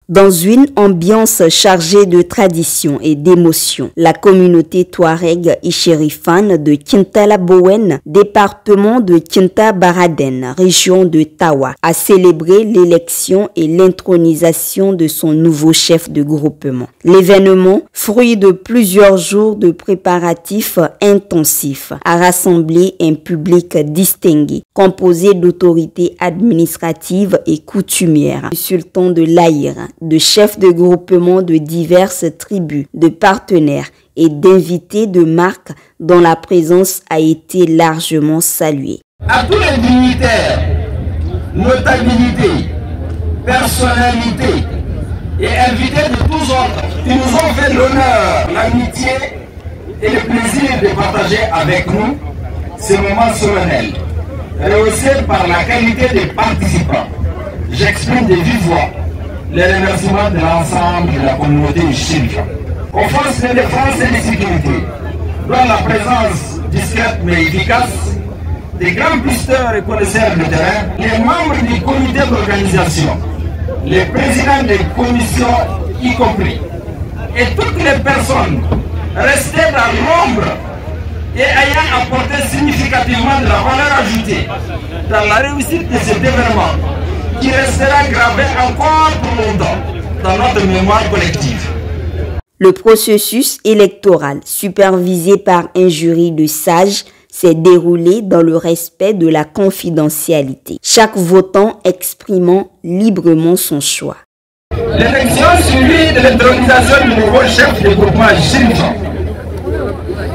Dans une ambiance chargée de tradition et d'émotion, la communauté Touareg Ichérifane de Kintalabouen, département de Kinta-Baraden, région de Tawa, a célébré l'élection et l'intronisation de son nouveau chef de groupement. L'événement, fruit de plusieurs jours de préparatifs intensifs, a rassemblé un public distingué, composé d'autorités administratives et coutumières, du sultan de l'Aïr, de chefs de groupement de diverses tribus, de partenaires et d'invités de marque dont la présence a été largement saluée. À tous les dignitaires, notabilités, personnalités et invités de tous ordres qui nous ont fait l'honneur, l'amitié et le plaisir de partager avec nous ces moments solennels, rehaussés par la qualité des participants. J'exprime de vive voix les remerciements de l'ensemble de la communauté Ichérifane. Aux forces de défense et de sécurité, dont la présence discrète mais efficace, des grands pisteurs et connaisseurs de terrain, les membres du comité d'organisation, les présidents des commissions y compris, et toutes les personnes restées dans l'ombre et ayant apporté significativement de la valeur ajoutée dans la réussite de cet événement, qui restera gravé encore pour longtemps dans notre mémoire collective. Le processus électoral, supervisé par un jury de sages, s'est déroulé dans le respect de la confidentialité, chaque votant exprimant librement son choix. L'élection suivie de l'intronisation du nouveau chef de groupement Ichérifane,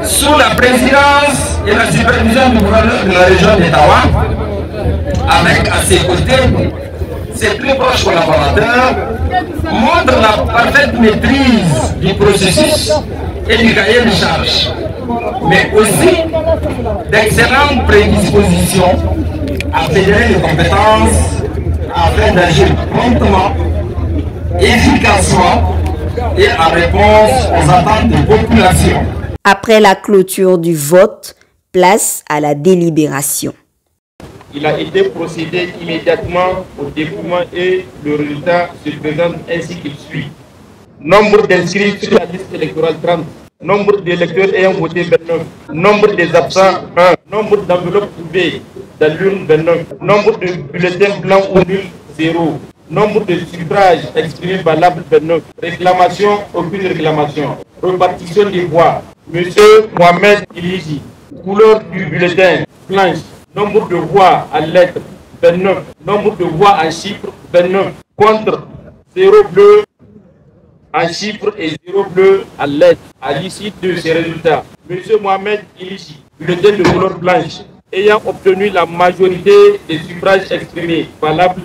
sous la présidence et la supervision du gouverneur de la région de Tawa, avec à ses côtés ses plus proches collaborateurs, montre la parfaite maîtrise du processus et du cahier de charges, mais aussi d'excellentes prédispositions à fédérer les compétences afin d'agir promptement, efficacement et en réponse aux attentes des populations. Après la clôture du vote, place à la délibération. Il a été procédé immédiatement au dépouillement et le résultat se présente ainsi qu'il suit. Nombre d'inscrits sur la liste électorale 30. Nombre d'électeurs ayant voté 29. Nombre des absents 1. Nombre d'enveloppes trouvées dans l'urne 29. Nombre de bulletins blancs ou nuls 0. Nombre de suffrages exprimés valables 29. Réclamation, aucune réclamation. Répartition des voix. Monsieur Mohamed Iliji. Couleur du bulletin blanche. Nombre de voix en lettres 29. Nombre de voix en chiffres 29. Contre 0 bleu en chiffres et 0 bleu en lettres. À l'issue de ces résultats, M. Mohamed Iliji, bulletin de couleur blanche, ayant obtenu la majorité des suffrages exprimés valables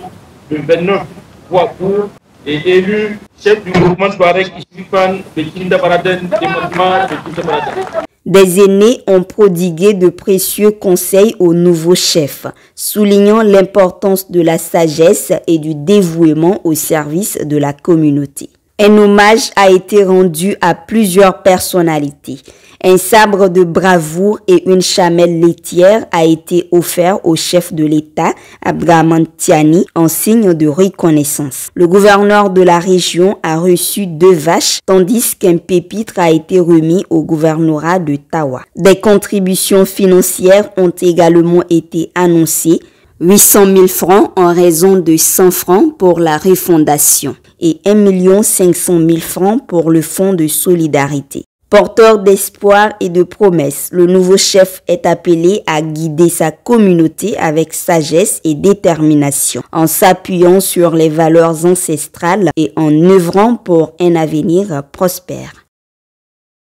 de 29 voix pour, est élu chef du groupement Touareg Ichérifane de Kinta-Baraden, département de Kinta-Baraden. Des aînés ont prodigué de précieux conseils au nouveau chef, soulignant l'importance de la sagesse et du dévouement au service de la communauté. Un hommage a été rendu à plusieurs personnalités. Un sabre de bravoure et une chamelle laitière a été offert au chef de l'État, Abdraman Tiani, en signe de reconnaissance. Le gouverneur de la région a reçu 2 vaches, tandis qu'un pépitre a été remis au gouvernorat de Tawa. Des contributions financières ont également été annoncées, 800 000 francs en raison de 100 francs pour la refondation et 1 500 000 francs pour le fonds de solidarité. Porteur d'espoir et de promesses, le nouveau chef est appelé à guider sa communauté avec sagesse et détermination, en s'appuyant sur les valeurs ancestrales et en œuvrant pour un avenir prospère.